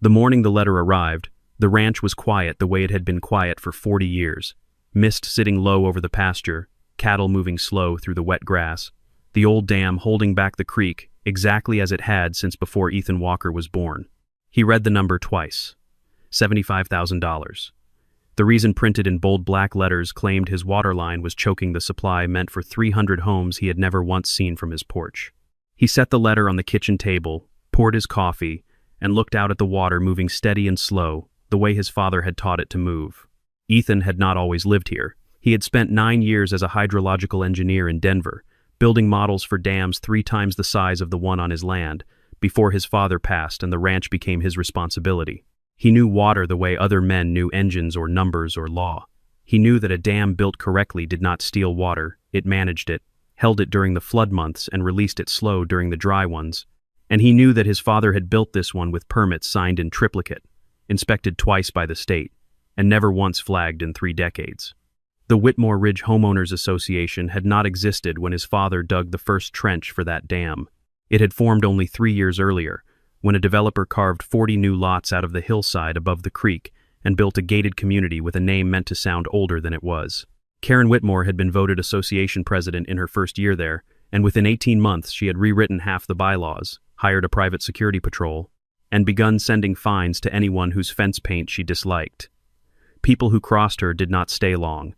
The morning the letter arrived, the ranch was quiet the way it had been quiet for 40 years. Mist sitting low over the pasture, cattle moving slow through the wet grass, the old dam holding back the creek exactly as it had since before Ethan Walker was born. He read the number twice. $75,000. The reason printed in bold black letters claimed his water line was choking the supply meant for 300 homes he had never once seen from his porch. He set the letter on the kitchen table, poured his coffee, and looked out at the water moving steady and slow, the way his father had taught it to move. Ethan had not always lived here. He had spent 9 years as a hydrological engineer in Denver, building models for dams 3 times the size of the one on his land, before his father passed and the ranch became his responsibility. He knew water the way other men knew engines or numbers or law. He knew that a dam built correctly did not steal water, it managed it, held it during the flood months and released it slow during the dry ones. And he knew that his father had built this one with permits signed in triplicate, inspected twice by the state, and never once flagged in 3 decades. The Whitmore Ridge Homeowners Association had not existed when his father dug the first trench for that dam. It had formed only 3 years earlier, when a developer carved 40 new lots out of the hillside above the creek and built a gated community with a name meant to sound older than it was. Karen Whitmore had been voted association president in her first year there, and within 18 months she had rewritten half the bylaws, hired a private security patrol, and begun sending fines to anyone whose fence paint she disliked. People who crossed her did not stay long.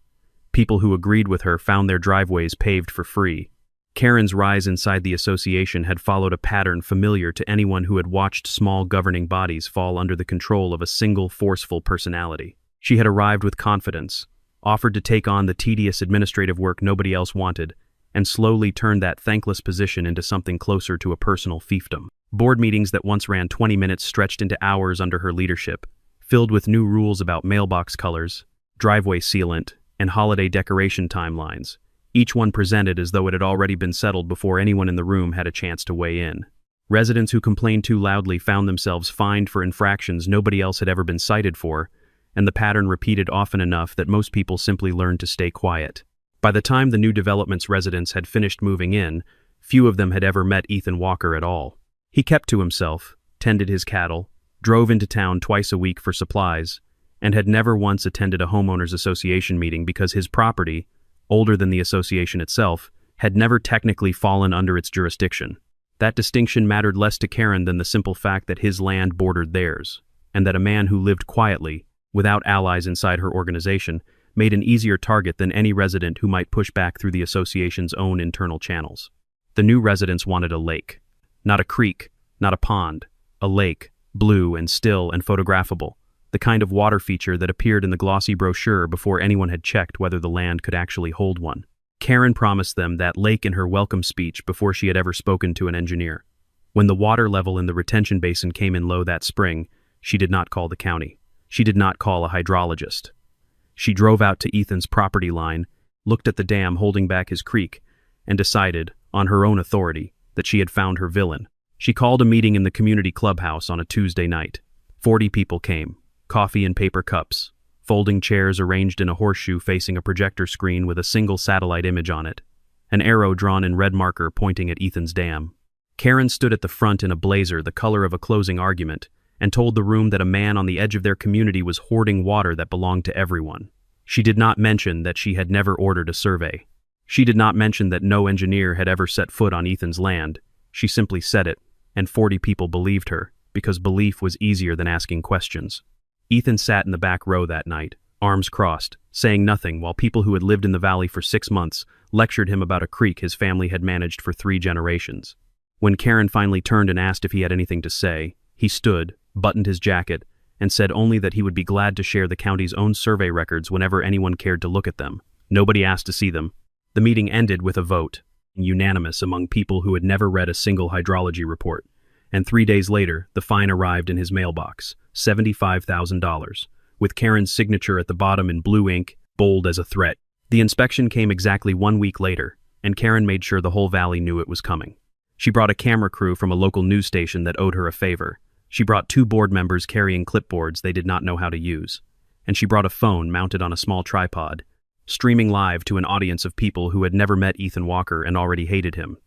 People who agreed with her found their driveways paved for free. Karen's rise inside the association had followed a pattern familiar to anyone who had watched small governing bodies fall under the control of a single forceful personality. She had arrived with confidence, offered to take on the tedious administrative work nobody else wanted, and slowly turned that thankless position into something closer to a personal fiefdom. Board meetings that once ran 20 minutes stretched into hours under her leadership, filled with new rules about mailbox colors, driveway sealant, and holiday decoration timelines, each one presented as though it had already been settled before anyone in the room had a chance to weigh in. Residents who complained too loudly found themselves fined for infractions nobody else had ever been cited for, and the pattern repeated often enough that most people simply learned to stay quiet. By the time the new development's residents had finished moving in, few of them had ever met Ethan Walker at all. He kept to himself, tended his cattle, drove into town twice a week for supplies, and had never once attended a homeowners association meeting because his property, older than the association itself, had never technically fallen under its jurisdiction. That distinction mattered less to Karen than the simple fact that his land bordered theirs, and that a man who lived quietly, without allies inside her organization, made an easier target than any resident who might push back through the association's own internal channels. The new residents wanted a lake. Not a creek, not a pond. A lake, blue and still and photographable. The kind of water feature that appeared in the glossy brochure before anyone had checked whether the land could actually hold one. Karen promised them that lake in her welcome speech before she had ever spoken to an engineer. When the water level in the retention basin came in low that spring, she did not call the county. She did not call a hydrologist. She drove out to Ethan's property line, looked at the dam holding back his creek, and decided, on her own authority, that she had found her villain. She called a meeting in the community clubhouse on a Tuesday night. 40 people came. Coffee in paper cups, folding chairs arranged in a horseshoe facing a projector screen with a single satellite image on it, an arrow drawn in red marker pointing at Ethan's dam. Karen stood at the front in a blazer the color of a closing argument and told the room that a man on the edge of their community was hoarding water that belonged to everyone. She did not mention that she had never ordered a survey. She did not mention that no engineer had ever set foot on Ethan's land. She simply said it, and 40 people believed her, because belief was easier than asking questions. Ethan sat in the back row that night, arms crossed, saying nothing while people who had lived in the valley for 6 months lectured him about a creek his family had managed for 3 generations. When Karen finally turned and asked if he had anything to say, he stood, buttoned his jacket, and said only that he would be glad to share the county's own survey records whenever anyone cared to look at them. Nobody asked to see them. The meeting ended with a vote, unanimous among people who had never read a single hydrology report, and 3 days later, the fine arrived in his mailbox, $75,000, with Karen's signature at the bottom in blue ink, bold as a threat. The inspection came exactly 1 week later, and Karen made sure the whole valley knew it was coming. She brought a camera crew from a local news station that owed her a favor. She brought 2 board members carrying clipboards they did not know how to use. And she brought a phone mounted on a small tripod, streaming live to an audience of people who had never met Ethan Walker and already hated him.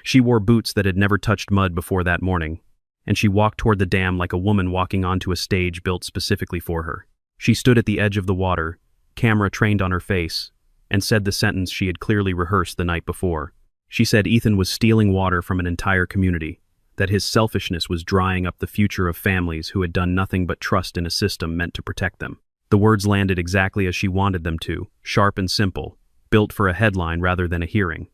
She wore boots that had never touched mud before that morning, and she walked toward the dam like a woman walking onto a stage built specifically for her. She stood at the edge of the water, camera trained on her face, and said the sentence she had clearly rehearsed the night before. She said Ethan was stealing water from an entire community, that his selfishness was drying up the future of families who had done nothing but trust in a system meant to protect them. The words landed exactly as she wanted them to, sharp and simple, built for a headline rather than a hearing.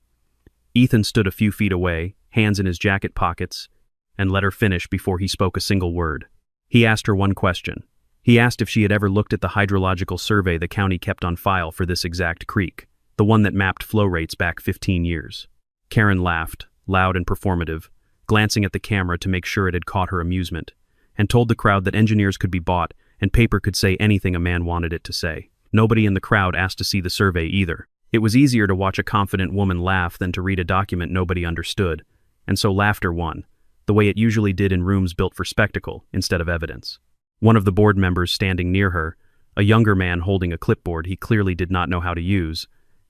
Ethan stood a few feet away, hands in his jacket pockets, and let her finish before he spoke a single word. He asked her one question. He asked if she had ever looked at the hydrological survey the county kept on file for this exact creek, the one that mapped flow rates back 15 years. Karen laughed, loud and performative, glancing at the camera to make sure it had caught her amusement, and told the crowd that engineers could be bought and paper could say anything a man wanted it to say. Nobody in the crowd asked to see the survey either. It was easier to watch a confident woman laugh than to read a document nobody understood, and so laughter won, the way it usually did in rooms built for spectacle instead of evidence. One of the board members standing near her, a younger man holding a clipboard he clearly did not know how to use,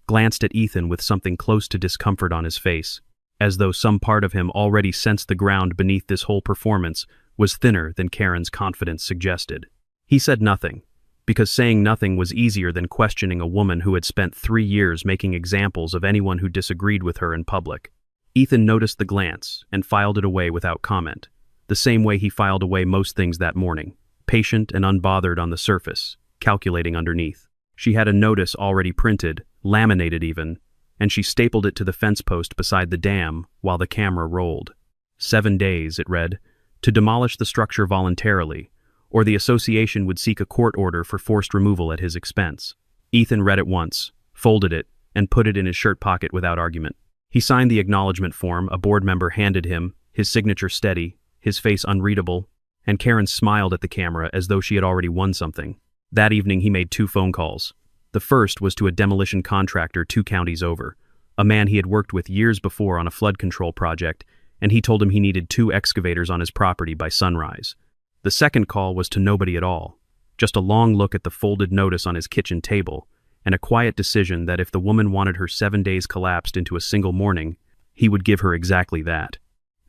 glanced at Ethan with something close to discomfort on his face, as though some part of him already sensed the ground beneath this whole performance was thinner than Karen's confidence suggested. He said nothing, because saying nothing was easier than questioning a woman who had spent 3 years making examples of anyone who disagreed with her in public. Ethan noticed the glance and filed it away without comment, the same way he filed away most things that morning, patient and unbothered on the surface, calculating underneath. She had a notice already printed, laminated even, and she stapled it to the fence post beside the dam while the camera rolled. 7 days, it read, to demolish the structure voluntarily, or the association would seek a court order for forced removal at his expense. Ethan read it once, folded it, and put it in his shirt pocket without argument. He signed the acknowledgement form a board member handed him, his signature steady, his face unreadable, and Karen smiled at the camera as though she had already won something. That evening he made 2 phone calls. The first was to a demolition contractor 2 counties over, a man he had worked with years before on a flood control project, and he told him he needed 2 excavators on his property by sunrise. The second call was to nobody at all, just a long look at the folded notice on his kitchen table, and a quiet decision that if the woman wanted her 7 days collapsed into a single morning, he would give her exactly that.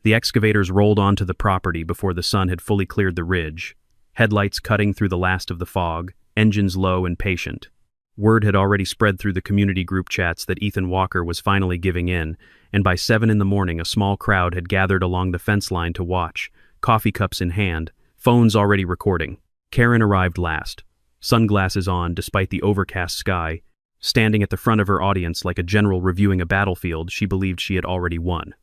The excavators rolled onto the property before the sun had fully cleared the ridge, headlights cutting through the last of the fog, engines low and patient. Word had already spread through the community group chats that Ethan Walker was finally giving in, and by 7 in the morning a small crowd had gathered along the fence line to watch, coffee cups in hand, phones already recording. Karen arrived last, sunglasses on despite the overcast sky, standing at the front of her audience like a general reviewing a battlefield she believed she had already won.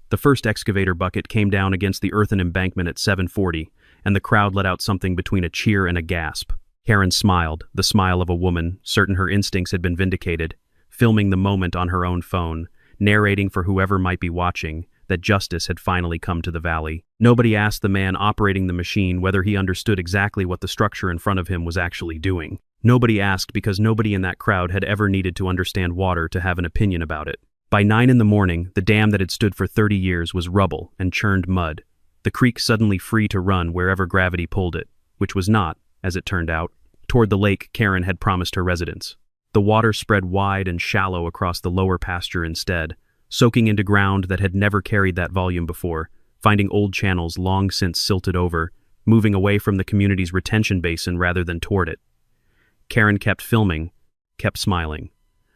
The first excavator bucket came down against the earthen embankment at 7:40, and the crowd let out something between a cheer and a gasp. Karen smiled, the smile of a woman, certain her instincts had been vindicated, filming the moment on her own phone, narrating for whoever might be watching that justice had finally come to the valley. Nobody asked the man operating the machine whether he understood exactly what the structure in front of him was actually doing. Nobody asked because nobody in that crowd had ever needed to understand water to have an opinion about it. By 9 in the morning, the dam that had stood for 30 years was rubble and churned mud, the creek suddenly free to run wherever gravity pulled it, which was not, as it turned out, toward the lake Karen had promised her residents. The water spread wide and shallow across the lower pasture instead, soaking into ground that had never carried that volume before, finding old channels long since silted over, moving away from the community's retention basin rather than toward it. Karen kept filming, kept smiling,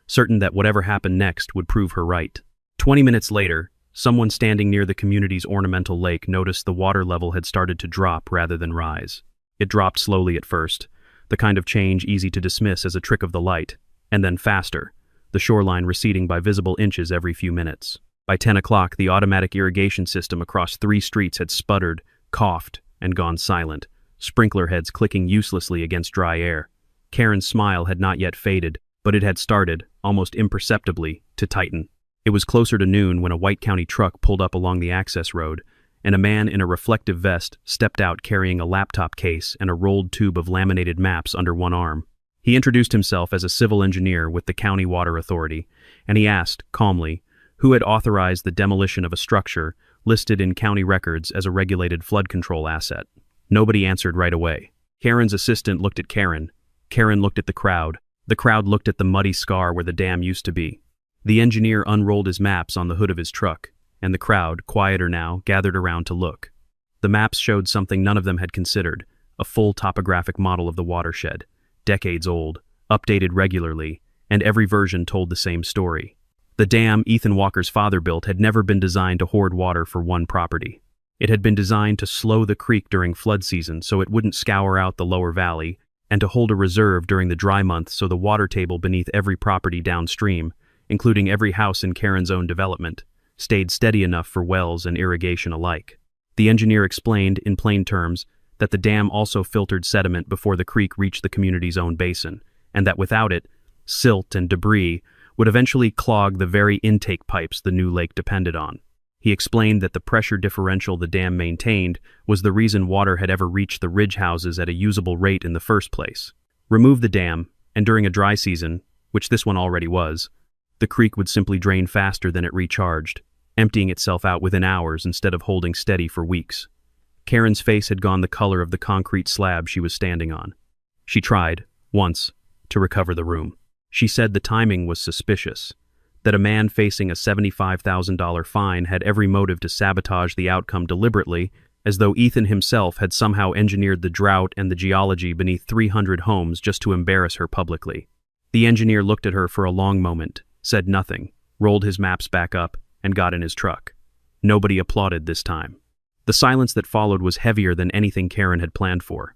certain that whatever happened next would prove her right. 20 minutes later, someone standing near the community's ornamental lake noticed the water level had started to drop rather than rise. It dropped slowly at first, the kind of change easy to dismiss as a trick of the light, and then faster, the shoreline receding by visible inches every few minutes. By 10 o'clock, the automatic irrigation system across 3 streets had sputtered, coughed, and gone silent, sprinkler heads clicking uselessly against dry air. Karen's smile had not yet faded, but it had started, almost imperceptibly, to tighten. It was closer to noon when a White County truck pulled up along the access road, and a man in a reflective vest stepped out carrying a laptop case and a rolled tube of laminated maps under one arm. He introduced himself as a civil engineer with the County Water Authority, and he asked, calmly, who had authorized the demolition of a structure listed in county records as a regulated flood control asset. Nobody answered right away. Karen's assistant looked at Karen. Karen looked at the crowd. The crowd looked at the muddy scar where the dam used to be. The engineer unrolled his maps on the hood of his truck, and the crowd, quieter now, gathered around to look. The maps showed something none of them had considered, a full topographic model of the watershed, decades old, updated regularly, and every version told the same story. The dam Ethan Walker's father built had never been designed to hoard water for one property. It had been designed to slow the creek during flood season so it wouldn't scour out the lower valley, and to hold a reserve during the dry months so the water table beneath every property downstream, including every house in Karen's own development, stayed steady enough for wells and irrigation alike. The engineer explained, in plain terms, that the dam also filtered sediment before the creek reached the community's own basin, and that without it, silt and debris would eventually clog the very intake pipes the new lake depended on. He explained that the pressure differential the dam maintained was the reason water had ever reached the ridge houses at a usable rate in the first place. Remove the dam, and during a dry season, which this one already was, the creek would simply drain faster than it recharged, emptying itself out within hours instead of holding steady for weeks. Karen's face had gone the color of the concrete slab she was standing on. She tried, once, to recover the room. She said the timing was suspicious, that a man facing a $75,000 fine had every motive to sabotage the outcome deliberately, as though Ethan himself had somehow engineered the drought and the geology beneath 300 homes just to embarrass her publicly. The engineer looked at her for a long moment, said nothing, rolled his maps back up, and got in his truck. Nobody applauded this time. The silence that followed was heavier than anything Karen had planned for.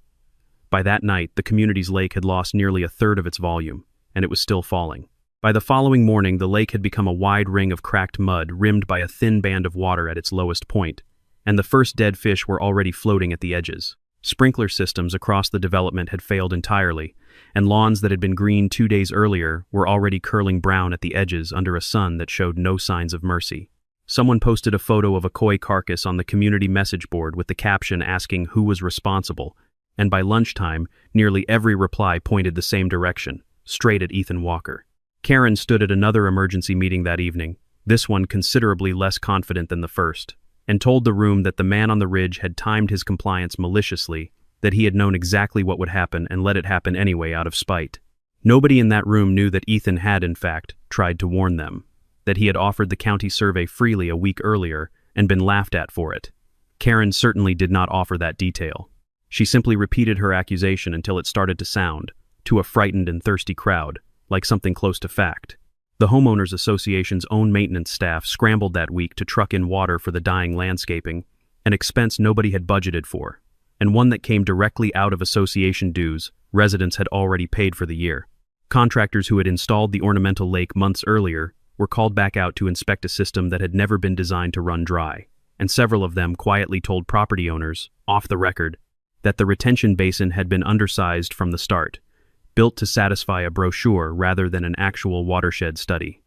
By that night, the community's lake had lost nearly a third of its volume, and it was still falling. By the following morning, the lake had become a wide ring of cracked mud rimmed by a thin band of water at its lowest point, and the first dead fish were already floating at the edges. Sprinkler systems across the development had failed entirely, and lawns that had been green 2 days earlier were already curling brown at the edges under a sun that showed no signs of mercy. Someone posted a photo of a koi carcass on the community message board with the caption asking who was responsible, and by lunchtime, nearly every reply pointed the same direction, straight at Ethan Walker. Karen stood at another emergency meeting that evening, this one considerably less confident than the first, and told the room that the man on the ridge had timed his compliance maliciously, that he had known exactly what would happen and let it happen anyway out of spite. Nobody in that room knew that Ethan had, in fact, tried to warn them, that he had offered the county survey freely a week earlier and been laughed at for it. Karen certainly did not offer that detail. She simply repeated her accusation until it started to sound, to a frightened and thirsty crowd, like something close to fact. The Homeowners Association's own maintenance staff scrambled that week to truck in water for the dying landscaping, an expense nobody had budgeted for, and one that came directly out of association dues residents had already paid for the year. Contractors who had installed the ornamental lake months earlier were called back out to inspect a system that had never been designed to run dry, and several of them quietly told property owners, off the record, that the retention basin had been undersized from the start, built to satisfy a brochure rather than an actual watershed study.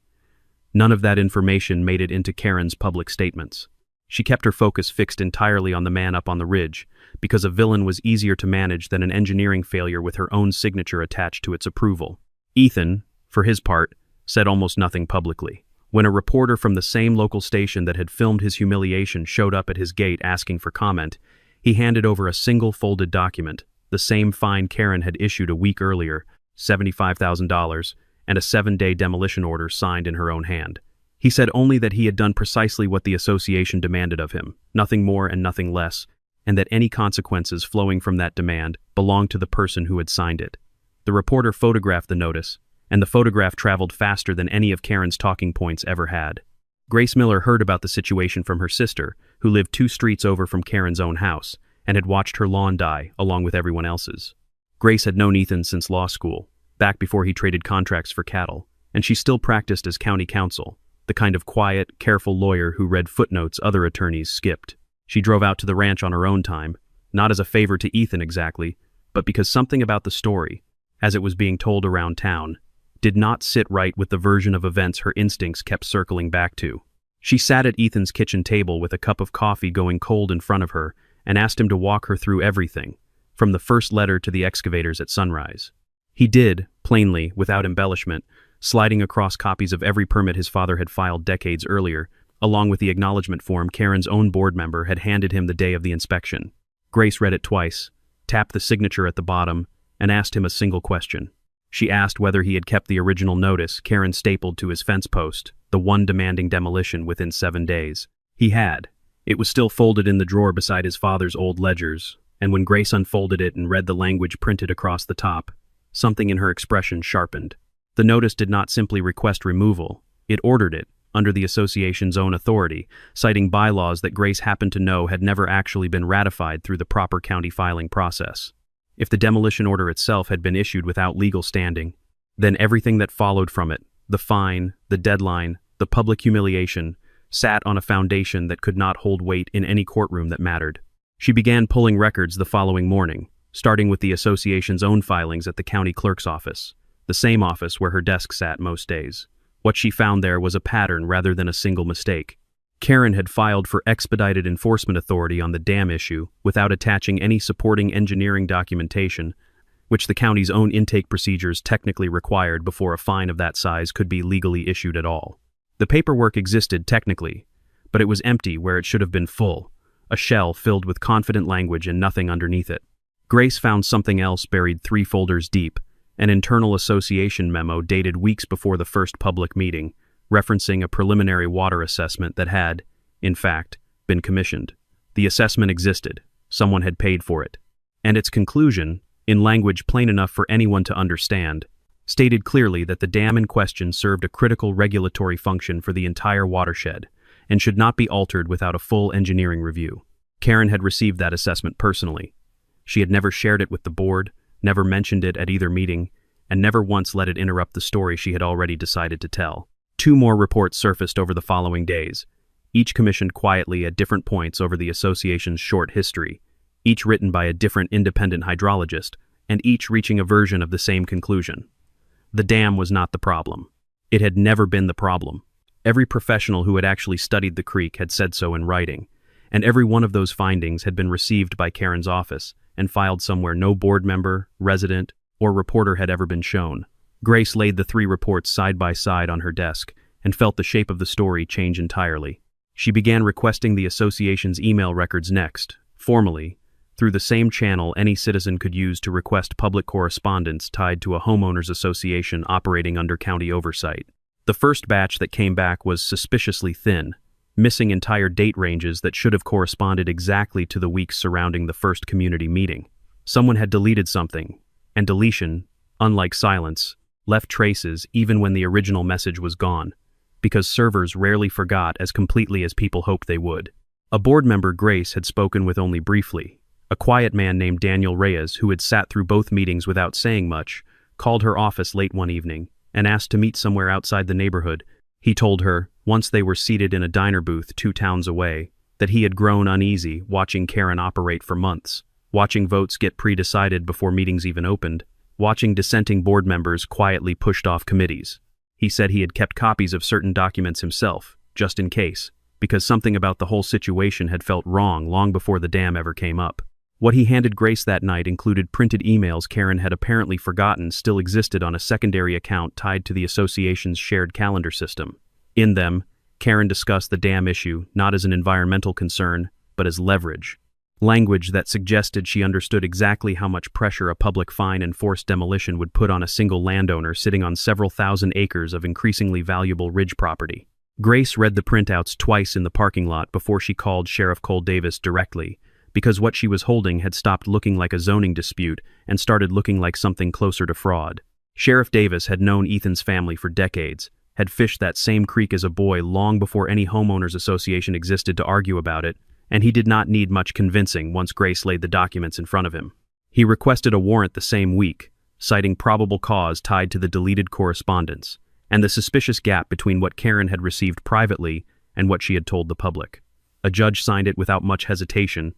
None of that information made it into Karen's public statements. She kept her focus fixed entirely on the man up on the ridge, because a villain was easier to manage than an engineering failure with her own signature attached to its approval. Ethan, for his part, said almost nothing publicly. When a reporter from the same local station that had filmed his humiliation showed up at his gate asking for comment, he handed over a single folded document, the same fine Karen had issued a week earlier, $75,000, and a 7-day demolition order signed in her own hand. He said only that he had done precisely what the association demanded of him, nothing more and nothing less, and that any consequences flowing from that demand belonged to the person who had signed it. The reporter photographed the notice, and the photograph traveled faster than any of Karen's talking points ever had. Grace Miller heard about the situation from her sister, who lived 2 streets over from Karen's own house, and had watched her lawn die along with everyone else's. Grace had known Ethan since law school, back before he traded contracts for cattle, and she still practiced as county counsel, the kind of quiet, careful lawyer who read footnotes other attorneys skipped. She drove out to the ranch on her own time, not as a favor to Ethan exactly, but because something about the story, as it was being told around town, did not sit right with the version of events her instincts kept circling back to. She sat at Ethan's kitchen table with a cup of coffee going cold in front of her and asked him to walk her through everything, from the first letter to the excavators at sunrise. He did, plainly, without embellishment, sliding across copies of every permit his father had filed decades earlier, along with the acknowledgement form Karen's own board member had handed him the day of the inspection. Grace read it twice, tapped the signature at the bottom, and asked him a single question. She asked whether he had kept the original notice Karen stapled to his fence post, the one demanding demolition within 7 days. He had. It was still folded in the drawer beside his father's old ledgers, and when Grace unfolded it and read the language printed across the top, something in her expression sharpened. The notice did not simply request removal, it ordered it, under the association's own authority, citing bylaws that Grace happened to know had never actually been ratified through the proper county filing process. If the demolition order itself had been issued without legal standing, then everything that followed from it, the fine, the deadline, the public humiliation, sat on a foundation that could not hold weight in any courtroom that mattered. She began pulling records the following morning, starting with the association's own filings at the county clerk's office, the same office where her desk sat most days. What she found there was a pattern rather than a single mistake. Karen had filed for expedited enforcement authority on the dam issue without attaching any supporting engineering documentation, which the county's own intake procedures technically required before a fine of that size could be legally issued at all. The paperwork existed technically, but it was empty where it should have been full, a shell filled with confident language and nothing underneath it. Grace found something else buried 3 folders deep, an internal association memo dated weeks before the first public meeting, referencing a preliminary water assessment that had, in fact, been commissioned. The assessment existed, someone had paid for it, and its conclusion, in language plain enough for anyone to understand, stated clearly that the dam in question served a critical regulatory function for the entire watershed and should not be altered without a full engineering review. Karen had received that assessment personally. She had never shared it with the board, never mentioned it at either meeting, and never once let it interrupt the story she had already decided to tell. 2 more reports surfaced over the following days, each commissioned quietly at different points over the association's short history, each written by a different independent hydrologist, and each reaching a version of the same conclusion. The dam was not the problem. It had never been the problem. Every professional who had actually studied the creek had said so in writing, and every one of those findings had been received by Karen's office and filed somewhere no board member, resident, or reporter had ever been shown. Grace laid the 3 reports side by side on her desk and felt the shape of the story change entirely. She began requesting the association's email records next, formally, through the same channel any citizen could use to request public correspondence tied to a homeowners association operating under county oversight. The first batch that came back was suspiciously thin, missing entire date ranges that should have corresponded exactly to the weeks surrounding the first community meeting. Someone had deleted something, and deletion, unlike silence, left traces even when the original message was gone, because servers rarely forgot as completely as people hoped they would. A board member Grace had spoken with only briefly. A quiet man named Daniel Reyes, who had sat through both meetings without saying much, called her office late one evening and asked to meet somewhere outside the neighborhood. He told her, once they were seated in a diner booth 2 towns away, that he had grown uneasy watching Karen operate for months, watching votes get pre-decided before meetings even opened, watching dissenting board members quietly pushed off committees. He said he had kept copies of certain documents himself, just in case, because something about the whole situation had felt wrong long before the dam ever came up. What he handed Grace that night included printed emails Karen had apparently forgotten still existed on a secondary account tied to the association's shared calendar system. In them, Karen discussed the dam issue not as an environmental concern, but as leverage. Language that suggested she understood exactly how much pressure a public fine and forced demolition would put on a single landowner sitting on several thousand acres of increasingly valuable ridge property. Grace read the printouts twice in the parking lot before she called Sheriff Cole Davis directly, because what she was holding had stopped looking like a zoning dispute and started looking like something closer to fraud. Sheriff Davis had known Ethan's family for decades, had fished that same creek as a boy long before any homeowners association existed to argue about it, and he did not need much convincing once Grace laid the documents in front of him. He requested a warrant the same week, citing probable cause tied to the deleted correspondence, and the suspicious gap between what Karen had received privately and what she had told the public. A judge signed it without much hesitation,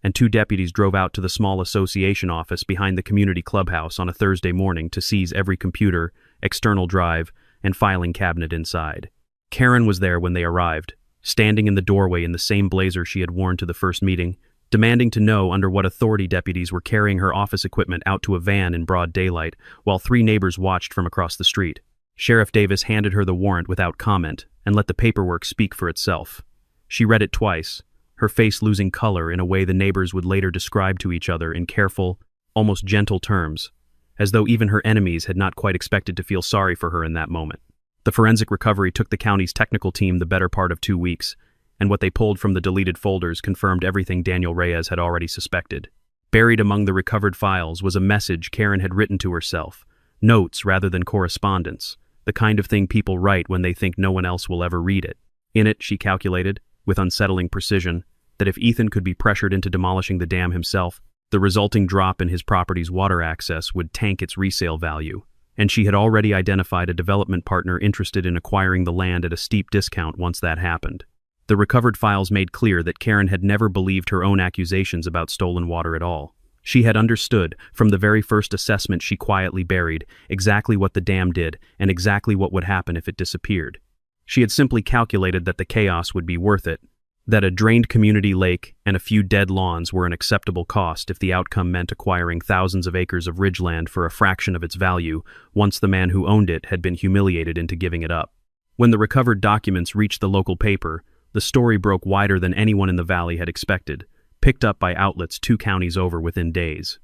and 2 deputies drove out to the small association office behind the community clubhouse on a Thursday morning to seize every computer, external drive, and filing cabinet inside. Karen was there when they arrived, standing in the doorway in the same blazer she had worn to the first meeting, demanding to know under what authority deputies were carrying her office equipment out to a van in broad daylight, while 3 neighbors watched from across the street. Sheriff Davis handed her the warrant without comment and let the paperwork speak for itself. She read it twice, her face losing color in a way the neighbors would later describe to each other in careful, almost gentle terms, as though even her enemies had not quite expected to feel sorry for her in that moment. The forensic recovery took the county's technical team the better part of 2 weeks, and what they pulled from the deleted folders confirmed everything Daniel Reyes had already suspected. Buried among the recovered files was a message Karen had written to herself, notes rather than correspondence, the kind of thing people write when they think no one else will ever read it. In it, she calculated, with unsettling precision, that if Ethan could be pressured into demolishing the dam himself, the resulting drop in his property's water access would tank its resale value, and she had already identified a development partner interested in acquiring the land at a steep discount once that happened. The recovered files made clear that Karen had never believed her own accusations about stolen water at all. She had understood, from the very first assessment she quietly buried, exactly what the dam did and exactly what would happen if it disappeared. She had simply calculated that the chaos would be worth it, that a drained community lake and a few dead lawns were an acceptable cost if the outcome meant acquiring thousands of acres of ridgeland for a fraction of its value once the man who owned it had been humiliated into giving it up. When the recovered documents reached the local paper, the story broke wider than anyone in the valley had expected, picked up by outlets 2 counties over within days.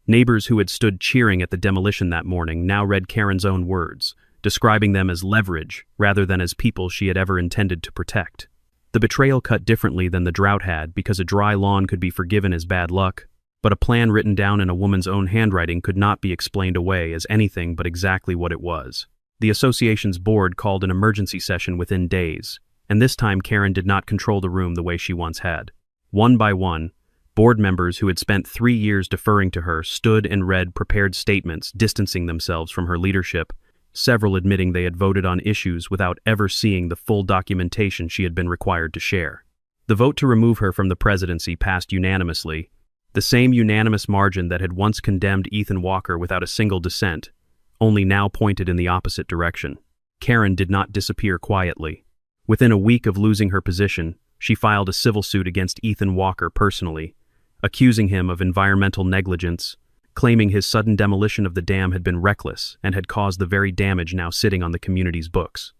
Neighbors who had stood cheering at the demolition that morning now read Karen's own words, describing them as leverage rather than as people she had ever intended to protect. The betrayal cut differently than the drought had because a dry lawn could be forgiven as bad luck, but a plan written down in a woman's own handwriting could not be explained away as anything but exactly what it was. The association's board called an emergency session within days, and this time Karen did not control the room the way she once had. One by one, board members who had spent 3 years deferring to her stood and read prepared statements distancing themselves from her leadership, several admitting they had voted on issues without ever seeing the full documentation she had been required to share. The vote to remove her from the presidency passed unanimously, the same unanimous margin that had once condemned Ethan Walker without a single dissent, only now pointed in the opposite direction. Karen did not disappear quietly. Within a week of losing her position, she filed a civil suit against Ethan Walker personally, accusing him of environmental negligence, claiming his sudden demolition of the dam had been reckless and had caused the very damage now sitting on the community's books.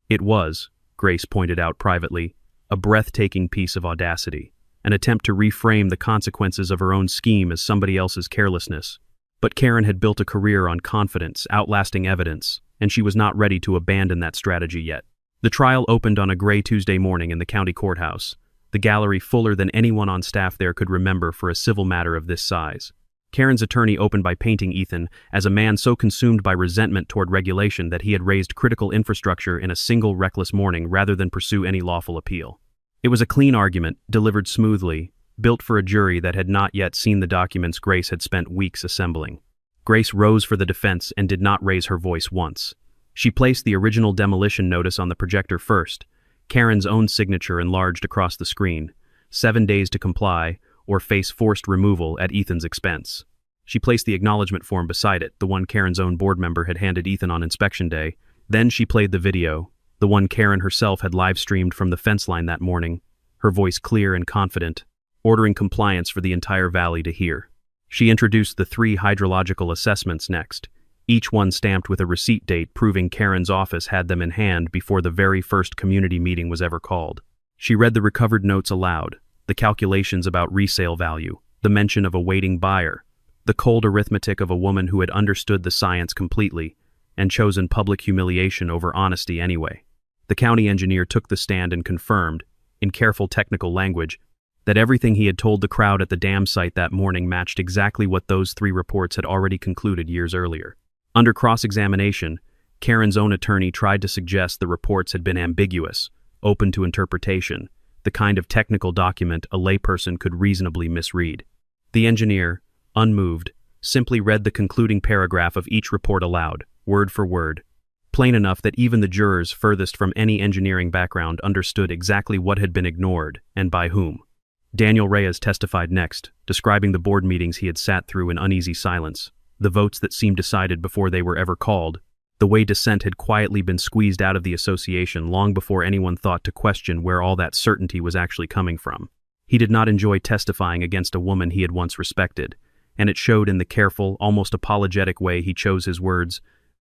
It was, Grace pointed out privately, a breathtaking piece of audacity, an attempt to reframe the consequences of her own scheme as somebody else's carelessness. But Karen had built a career on confidence, outlasting evidence, and she was not ready to abandon that strategy yet. The trial opened on a gray Tuesday morning in the county courthouse, the gallery fuller than anyone on staff there could remember for a civil matter of this size. Karen's attorney opened by painting Ethan as a man so consumed by resentment toward regulation that he had raised critical infrastructure in a single reckless morning rather than pursue any lawful appeal. It was a clean argument, delivered smoothly, built for a jury that had not yet seen the documents Grace had spent weeks assembling. Grace rose for the defense and did not raise her voice once. She placed the original demolition notice on the projector first, Karen's own signature enlarged across the screen, 7 days to comply, or face forced removal at Ethan's expense. She placed the acknowledgement form beside it, the one Karen's own board member had handed Ethan on inspection day. Then she played the video, the one Karen herself had live-streamed from the fence line that morning, her voice clear and confident, ordering compliance for the entire valley to hear. She introduced the 3 hydrological assessments next, each one stamped with a receipt date proving Karen's office had them in hand before the very first community meeting was ever called. She read the recovered notes aloud, the calculations about resale value, the mention of a waiting buyer, the cold arithmetic of a woman who had understood the science completely and chosen public humiliation over honesty anyway. The county engineer took the stand and confirmed, in careful technical language, that everything he had told the crowd at the dam site that morning matched exactly what those 3 reports had already concluded years earlier. Under cross-examination, Karen's own attorney tried to suggest the reports had been ambiguous, open to interpretation, the kind of technical document a layperson could reasonably misread. The engineer, unmoved, simply read the concluding paragraph of each report aloud, word for word, plain enough that even the jurors furthest from any engineering background understood exactly what had been ignored and by whom. Daniel Reyes testified next, describing the board meetings he had sat through in uneasy silence, the votes that seemed decided before they were ever called, the way dissent had quietly been squeezed out of the association long before anyone thought to question where all that certainty was actually coming from. He did not enjoy testifying against a woman he had once respected, and it showed in the careful, almost apologetic way he chose his words,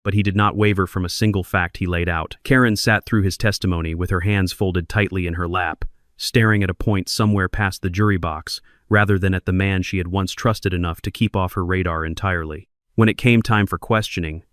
but he did not waver from a single fact he laid out. Karen sat through his testimony with her hands folded tightly in her lap, staring at a point somewhere past the jury box, rather than at the man she had once trusted enough to keep off her radar entirely. When it came time for questioning,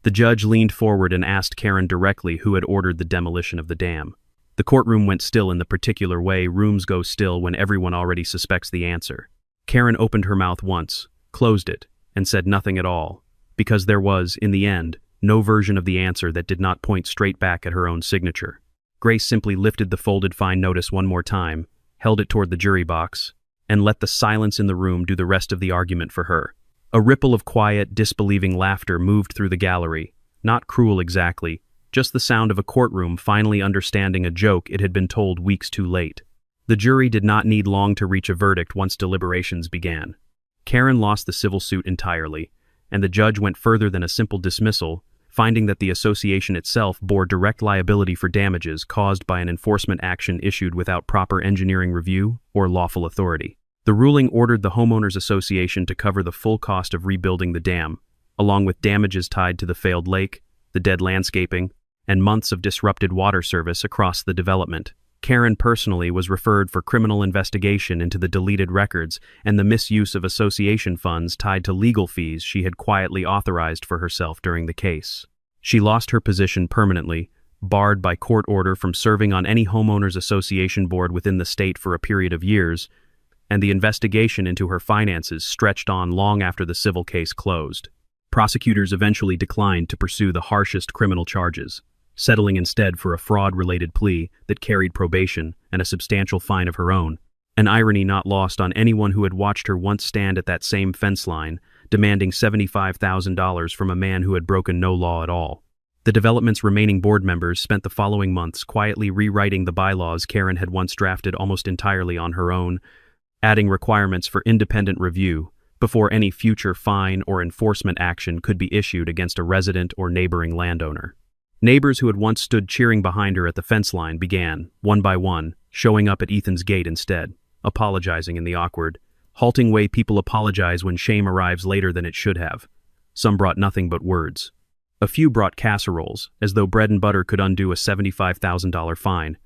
the judge leaned forward and asked Karen directly who had ordered the demolition of the dam. The The courtroom went still in the particular way rooms go still when everyone already suspects the answer. Karen opened her mouth once, closed it, and said nothing at all, because there was, in the end, no version of the answer that did not point straight back at her own signature. Grace simply lifted the folded fine notice one more time, held it toward the jury box, and let the silence in the room do the rest of the argument for her. A ripple of quiet, disbelieving laughter moved through the gallery, not cruel exactly, just the sound of a courtroom finally understanding a joke it had been told weeks too late. The jury did not need long to reach a verdict once deliberations began. Karen lost the civil suit entirely, and the judge went further than a simple dismissal, finding that the association itself bore direct liability for damages caused by an enforcement action issued without proper engineering review or lawful authority. The ruling ordered the homeowners association to cover the full cost of rebuilding the dam, along with damages tied to the failed lake, the dead landscaping, and months of disrupted water service across the development. Karen personally was referred for criminal investigation into the deleted records and the misuse of association funds tied to legal fees she had quietly authorized for herself during the case. She lost her position permanently, barred by court order from serving on any homeowners association board within the state for a period of years, and the investigation into her finances stretched on long after the civil case closed. Prosecutors eventually declined to pursue the harshest criminal charges, settling instead for a fraud-related plea that carried probation and a substantial fine of her own, an irony not lost on anyone who had watched her once stand at that same fence line, demanding $75,000 from a man who had broken no law at all. The development's remaining board members spent the following months quietly rewriting the bylaws Karen had once drafted almost entirely on her own, adding requirements for independent review before any future fine or enforcement action could be issued against a resident or neighboring landowner. Neighbors who had once stood cheering behind her at the fence line began, one by one, showing up at Ethan's gate instead, apologizing in the awkward, halting way people apologize when shame arrives later than it should have. Some brought nothing but words. A few brought casseroles, as though bread and butter could undo a $75,000 fine,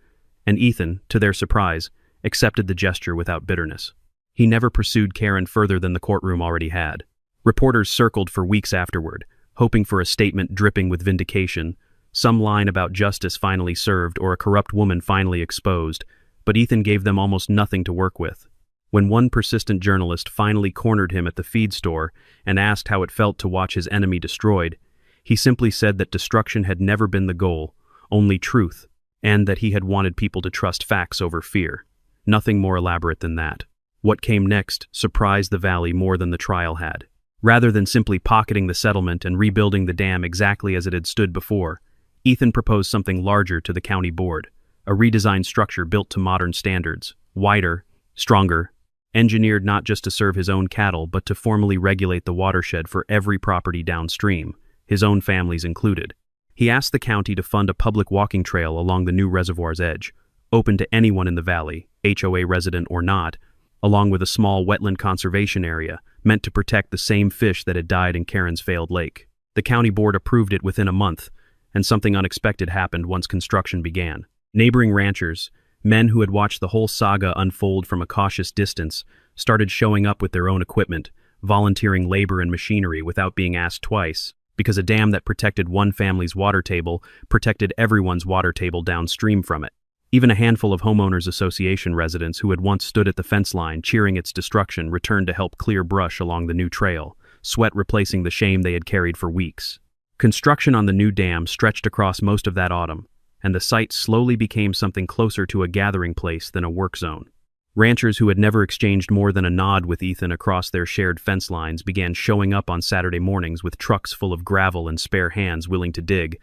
and Ethan, to their surprise, accepted the gesture without bitterness. He never pursued Karen further than the courtroom already had. Reporters circled for weeks afterward, hoping for a statement dripping with vindication, some line about justice finally served or a corrupt woman finally exposed, but Ethan gave them almost nothing to work with. When one persistent journalist finally cornered him at the feed store and asked how it felt to watch his enemy destroyed, he simply said that destruction had never been the goal, only truth, and that he had wanted people to trust facts over fear. Nothing more elaborate than that. What came next surprised the valley more than the trial had. Rather than simply pocketing the settlement and rebuilding the dam exactly as it had stood before, Ethan proposed something larger to the county board, a redesigned structure built to modern standards, wider, stronger, engineered not just to serve his own cattle but to formally regulate the watershed for every property downstream, his own family's included. He asked the county to fund a public walking trail along the new reservoir's edge, open to anyone in the valley, HOA resident or not, along with a small wetland conservation area meant to protect the same fish that had died in Karen's failed lake. The county board approved it within a month, and something unexpected happened once construction began. Neighboring ranchers, men who had watched the whole saga unfold from a cautious distance, started showing up with their own equipment, volunteering labor and machinery without being asked twice, because a dam that protected one family's water table protected everyone's water table downstream from it. Even a handful of homeowners association residents who had once stood at the fence line cheering its destruction returned to help clear brush along the new trail, sweat replacing the shame they had carried for weeks. Construction on the new dam stretched across most of that autumn, and the site slowly became something closer to a gathering place than a work zone. Ranchers who had never exchanged more than a nod with Ethan across their shared fence lines began showing up on Saturday mornings with trucks full of gravel and spare hands willing to dig,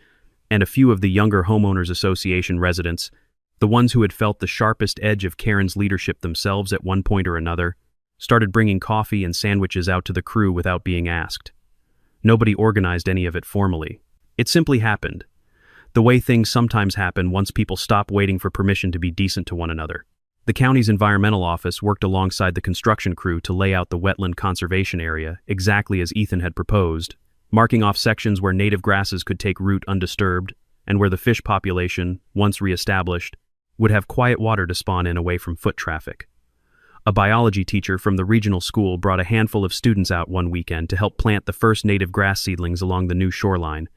and a few of the younger homeowners association residents, the ones who had felt the sharpest edge of Karen's leadership themselves at one point or another, started bringing coffee and sandwiches out to the crew without being asked. Nobody organized any of it formally. It simply happened, the way things sometimes happen once people stop waiting for permission to be decent to one another. The county's environmental office worked alongside the construction crew to lay out the wetland conservation area exactly as Ethan had proposed, marking off sections where native grasses could take root undisturbed and where the fish population, once reestablished, would have quiet water to spawn in away from foot traffic. A biology teacher from the regional school brought a handful of students out one weekend to help plant the first native grass seedlings along the new shoreline,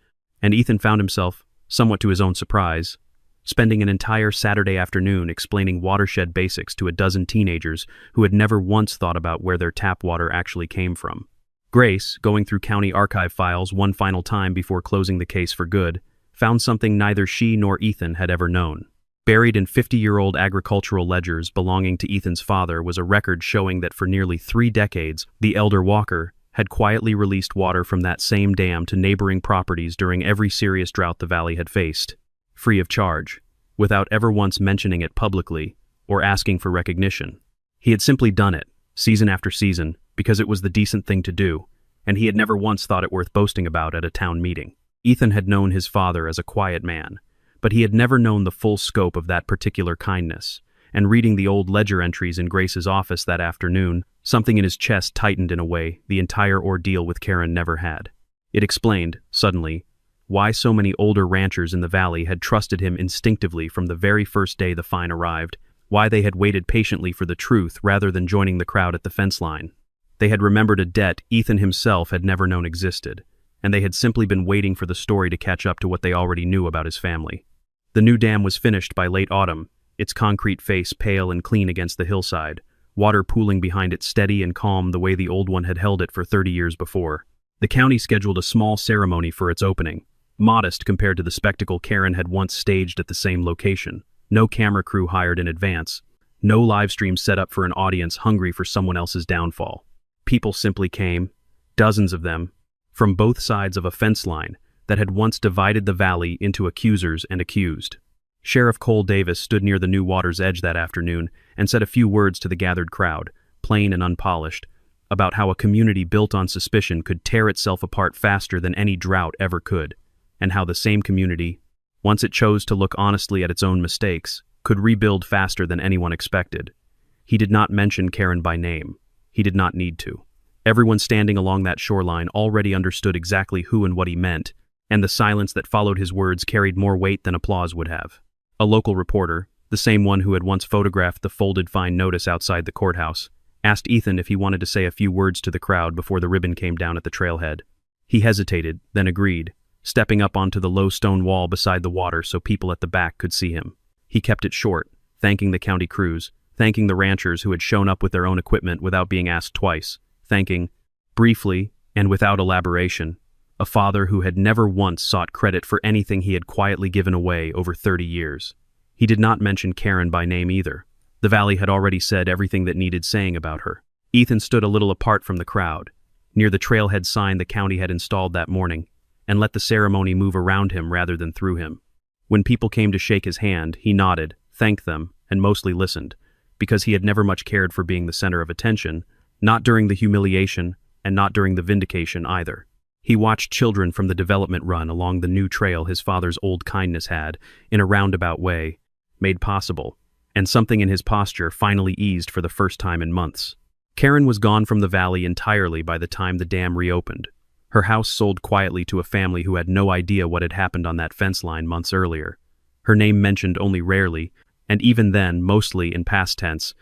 and Ethan found himself, somewhat to his own surprise, spending an entire Saturday afternoon explaining watershed basics to a dozen teenagers who had never once thought about where their tap water actually came from. Grace, going through county archive files one final time before closing the case for good, found something neither she nor Ethan had ever known. Buried in 50-year-old agricultural ledgers belonging to Ethan's father was a record showing that for nearly 3 decades, the elder Walker had quietly released water from that same dam to neighboring properties during every serious drought the valley had faced, free of charge, without ever once mentioning it publicly or asking for recognition. He had simply done it, season after season, because it was the decent thing to do, and he had never once thought it worth boasting about at a town meeting. Ethan had known his father as a quiet man, but he had never known the full scope of that particular kindness, and reading the old ledger entries in Grace's office that afternoon, something in his chest tightened in a way the entire ordeal with Karen never had. It explained, suddenly, why so many older ranchers in the valley had trusted him instinctively from the very first day the fine arrived, why they had waited patiently for the truth rather than joining the crowd at the fence line. They had remembered a debt Ethan himself had never known existed, and they had simply been waiting for the story to catch up to what they already knew about his family. The new dam was finished by late autumn, its concrete face pale and clean against the hillside, water pooling behind it steady and calm the way the old one had held it for 30 years before. The county scheduled a small ceremony for its opening, modest compared to the spectacle Karen had once staged at the same location. No camera crew hired in advance, no live stream set up for an audience hungry for someone else's downfall. People simply came, dozens of them, from both sides of a fence line that had once divided the valley into accusers and accused. Sheriff Cole Davis stood near the new water's edge that afternoon and said a few words to the gathered crowd, plain and unpolished, about how a community built on suspicion could tear itself apart faster than any drought ever could, and how the same community, once it chose to look honestly at its own mistakes, could rebuild faster than anyone expected. He did not mention Karen by name. He did not need to. Everyone standing along that shoreline already understood exactly who and what he meant, and the silence that followed his words carried more weight than applause would have. A local reporter, the same one who had once photographed the folded fine notice outside the courthouse, asked Ethan if he wanted to say a few words to the crowd before the ribbon came down at the trailhead. He hesitated, then agreed, stepping up onto the low stone wall beside the water so people at the back could see him. He kept it short, thanking the county crews, thanking the ranchers who had shown up with their own equipment without being asked twice, thanking, briefly and without elaboration, a father who had never once sought credit for anything he had quietly given away over 30 years. He did not mention Karen by name either. The valley had already said everything that needed saying about her. Ethan stood a little apart from the crowd, near the trailhead sign the county had installed that morning, and let the ceremony move around him rather than through him. When people came to shake his hand, he nodded, thanked them, and mostly listened, because he had never much cared for being the center of attention, not during the humiliation and not during the vindication either. He watched children from the development run along the new trail his father's old kindness had, in a roundabout way, made possible, and something in his posture finally eased for the first time in months. Karen was gone from the valley entirely by the time the dam reopened. Her house sold quietly to a family who had no idea what had happened on that fence line months earlier. Her name mentioned only rarely, and even then mostly in past tense,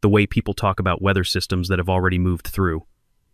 the way people talk about weather systems that have already moved through.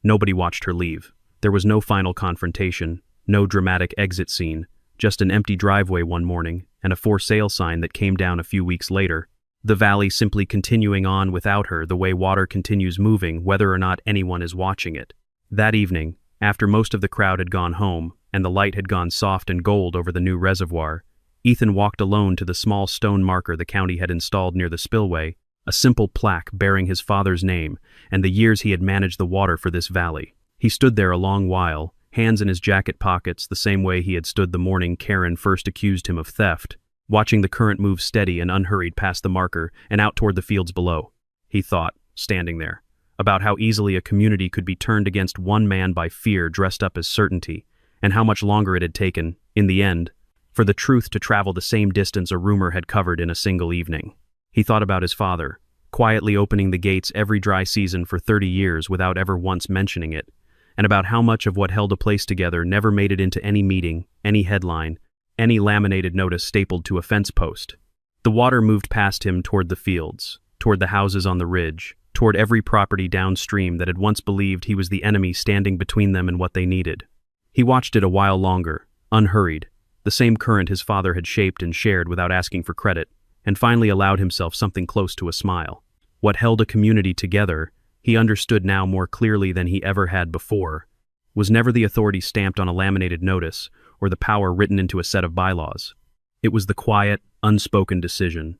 Nobody watched her leave. There was no final confrontation, no dramatic exit scene, just an empty driveway one morning and a for sale sign that came down a few weeks later. The valley simply continuing on without her the way water continues moving whether or not anyone is watching it. That evening, after most of the crowd had gone home and the light had gone soft and gold over the new reservoir, Ethan walked alone to the small stone marker the county had installed near the spillway, a simple plaque bearing his father's name and the years he had managed the water for this valley. He stood there a long while, hands in his jacket pockets the same way he had stood the morning Karen first accused him of theft, watching the current move steady and unhurried past the marker and out toward the fields below. He thought, standing there, about how easily a community could be turned against one man by fear dressed up as certainty, and how much longer it had taken, in the end, for the truth to travel the same distance a rumor had covered in a single evening. He thought about his father, quietly opening the gates every dry season for 30 years without ever once mentioning it, and about how much of what held a place together never made it into any meeting, any headline, any laminated notice stapled to a fence post. The water moved past him toward the fields, toward the houses on the ridge, toward every property downstream that had once believed he was the enemy standing between them and what they needed. He watched it a while longer, unhurried, the same current his father had shaped and shared without asking for credit, and finally allowed himself something close to a smile. What held a community together, he understood now more clearly than he ever had before, was never the authority stamped on a laminated notice or the power written into a set of bylaws. It was the quiet, unspoken decision,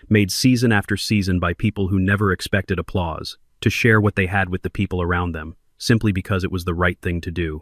made season after season by people who never expected applause, to share what they had with the people around them, simply because it was the right thing to do.